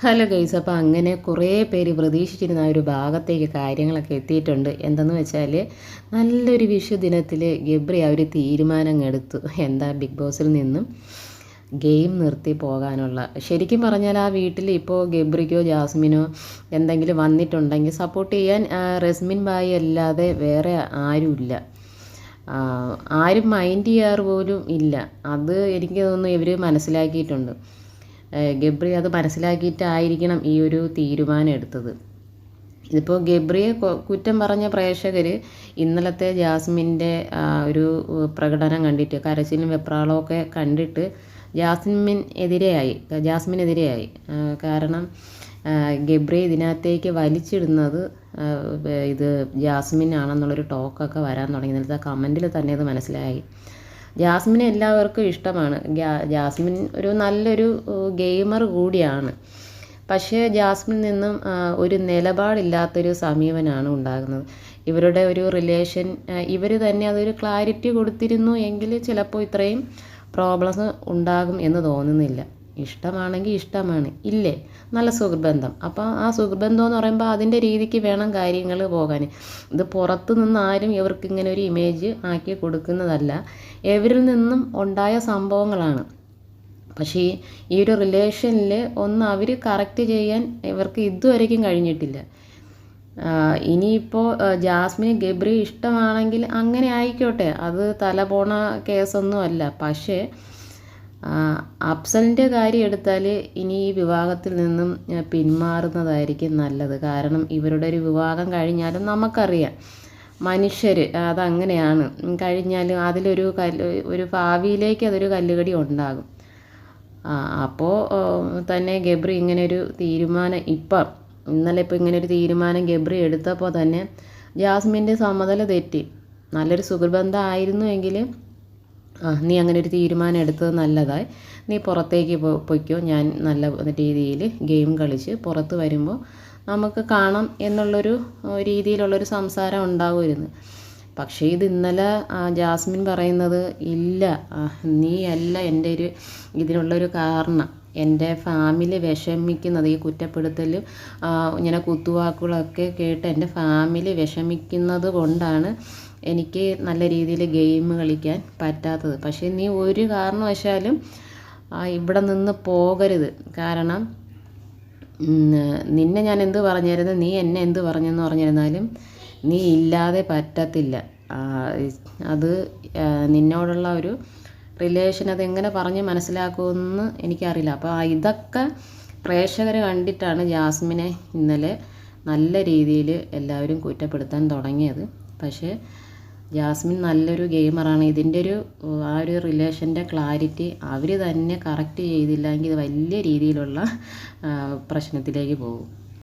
Hello guys, അപ്പോൾ അങ്ങനെ കുറേ പേര് പ്രതീക്ഷിച്ചിരുന്ന ആ ഒരു ഭാഗത്തേക്ക് കാര്യങ്ങളൊക്കെ എത്തിയിട്ടുണ്ട്. എന്തെന്ന് വെച്ചാൽ നല്ലൊരു വിഷു ദിനത്തിൽ ഗബ്രി ആ ഒരു തീരുമാനം എടുത്തു. എന്താ, ബിഗ് ബോസിൽ നിന്നും ഗെയിം നിർത്തി പോകാനുള്ള. ശരിക്കും പറഞ്ഞാൽ ആ വീട്ടിൽ ഇപ്പോൾ ഗബ്രിക്കോ ജാസ്മിനോ എന്തെങ്കിലും വന്നിട്ടുണ്ടെങ്കിൽ സപ്പോർട്ട് ചെയ്യാൻ റസ്മിൻ ബായി അല്ലാതെ വേറെ ആരുമില്ല. ആരും മൈൻഡ് ചെയ്യാറ് പോലും ഇല്ല. അത് എനിക്ക് തോന്നുന്നു ഇവർ മനസ്സിലാക്കിയിട്ടുണ്ട്. ഗബ്രി അത് മനസ്സിലാക്കിയിട്ടായിരിക്കണം ഈ ഒരു തീരുമാനം എടുത്തത്. ഇതിപ്പോൾ ഗബ്രിയെ കുറ്റം പറഞ്ഞ പ്രേക്ഷകർ ഇന്നലത്തെ ജാസ്മിൻ്റെ ഒരു പ്രകടനം കണ്ടിട്ട്, കരച്ചിലും വെപ്രാളമൊക്കെ കണ്ടിട്ട് ജാസ്മിനെതിരെയായി. കാരണം ഗബ്രി ഇതിനകത്തേക്ക് വലിച്ചിടുന്നത് ഇത് ജാസ്മിൻ ആണെന്നുള്ളൊരു ടോക്കൊക്കെ വരാൻ തുടങ്ങി. ഇന്നലത്തെ കമൻറ്റിൽ തന്നെ അത് മനസ്സിലായി. ജാസ്മിനെ എല്ലാവർക്കും ഇഷ്ടമാണ്. ജാസ്മിൻ ഒരു നല്ലൊരു ഗെയിമർ കൂടിയാണ്. പക്ഷേ ജാസ്മിൻ നിന്നും ഒരു നിലപാടില്ലാത്തൊരു സമീപനമാണ് ഉണ്ടാകുന്നത്. ഇവരുടെ ഒരു റിലേഷൻ ഇവർ തന്നെ അതൊരു ക്ലാരിറ്റി കൊടുത്തിരുന്നു എങ്കിൽ ചിലപ്പോൾ ഇത്രയും പ്രോബ്ലംസ് ഉണ്ടാകും എന്ന് തോന്നുന്നില്ല. ഇഷ്ടമാണെങ്കിൽ ഇഷ്ടമാണ്, ഇല്ലേ നല്ല സുഹൃബന്ധം. അപ്പോൾ ആ സുഹൃബന്ധം എന്ന് പറയുമ്പോൾ അതിൻ്റെ രീതിക്ക് വേണം കാര്യങ്ങൾ പോകാൻ. ഇത് പുറത്തു നിന്ന് ആരും ഇവർക്ക് ഇങ്ങനെ ഒരു ഇമേജ് ആക്കി കൊടുക്കുന്നതല്ല, ഇവരിൽ നിന്നും ഉണ്ടായ സംഭവങ്ങളാണ്. പക്ഷേ ഈ ഒരു റിലേഷനിൽ ഒന്ന് അവർ കറക്റ്റ് ചെയ്യാൻ ഇവർക്ക് ഇതുവരെയ്ക്കും കഴിഞ്ഞിട്ടില്ല. ഇനിയിപ്പോൾ ജാസ്മിന് ഗബ്രി ഇഷ്ടമാണെങ്കിൽ അങ്ങനെ ആയിക്കോട്ടെ, അത് തലപോണ കേസൊന്നും അല്ല. പക്ഷേ അഫ്സലിൻ്റെ കാര്യം എടുത്താൽ ഇനി ഈ വിവാഹത്തിൽ നിന്നും പിന്മാറുന്നതായിരിക്കും നല്ലത്. കാരണം ഇവരുടെ ഒരു വിവാഹം കഴിഞ്ഞാലും നമുക്കറിയാം മനുഷ്യർ അതങ്ങനെയാണ്. കഴിഞ്ഞാലും അതിലൊരു ഒരു ഭാവിയിലേക്ക് അതൊരു കല്ലുകടി ഉണ്ടാകും. അപ്പോൾ തന്നെ ഗബ്രി ഇങ്ങനൊരു തീരുമാനം ഇന്നലെ ഇങ്ങനൊരു തീരുമാനം ഗബ്രി എടുത്തപ്പോൾ തന്നെ ജാസ്മിൻ്റെ സമനില തെറ്റി. നല്ലൊരു സുഹൃബന്ധം ആയിരുന്നുവെങ്കിൽ നീ അങ്ങനെ ഒരു തീരുമാനം എടുത്തത് നല്ലതായി, നീ പുറത്തേക്ക് പൊയ്ക്കോ, ഞാൻ നല്ല രീതിയിൽ ഗെയിം കളിച്ച് പുറത്ത് വരുമ്പോൾ നമുക്ക് കാണാം എന്നുള്ളൊരു രീതിയിലുള്ളൊരു സംസാരം ഉണ്ടാകുമായിരുന്നു. പക്ഷേ ഇത് ഇന്നലെ ജാസ്മിൻ പറയുന്നത് ഇല്ല, നീ അല്ല എൻ്റെ ഇതിനുള്ളൊരു കാരണം. എൻ്റെ ഫാമിലി വിഷമിക്കുന്നത്, ഈ കുറ്റപ്പെടുത്തലും ഇങ്ങനെ കുത്തുവാക്കുകളൊക്കെ കേട്ട് എൻ്റെ ഫാമിലി വിഷമിക്കുന്നത് കൊണ്ടാണ് എനിക്ക് നല്ല രീതിയിൽ ഗെയിം കളിക്കാൻ പറ്റാത്തത്. പക്ഷേ നീ ഒരു കാരണവശാലും ഇവിടെ നിന്ന് പോകരുത്. കാരണം നിന്നെ ഞാൻ എന്ത് പറഞ്ഞിരുന്നു, നീ എന്നെ എന്ത് പറഞ്ഞെന്ന് പറഞ്ഞിരുന്നാലും നീ ഇല്ലാതെ പറ്റത്തില്ല. അത് നിന്നോടുള്ള ഒരു റിലേഷൻ അതെങ്ങനെ പറഞ്ഞ് മനസ്സിലാക്കുമെന്ന് എനിക്കറിയില്ല. അപ്പോൾ ഇതൊക്കെ പ്രേക്ഷകർ കണ്ടിട്ടാണ് ജാസ്മിനെ ഇന്നലെ നല്ല രീതിയിൽ എല്ലാവരും കുറ്റപ്പെടുത്താൻ തുടങ്ങിയത്. പക്ഷേ ജാസ്മിൻ നല്ലൊരു ഗെയിമറാണ്. ഇതിൻ്റെ ആ ഒരു റിലേഷൻ്റെ ക്ലാരിറ്റി അവർ തന്നെ കറക്റ്റ് ചെയ്തില്ലെങ്കിൽ ഇത് വലിയ രീതിയിലുള്ള പ്രശ്നത്തിലേക്ക് പോകും.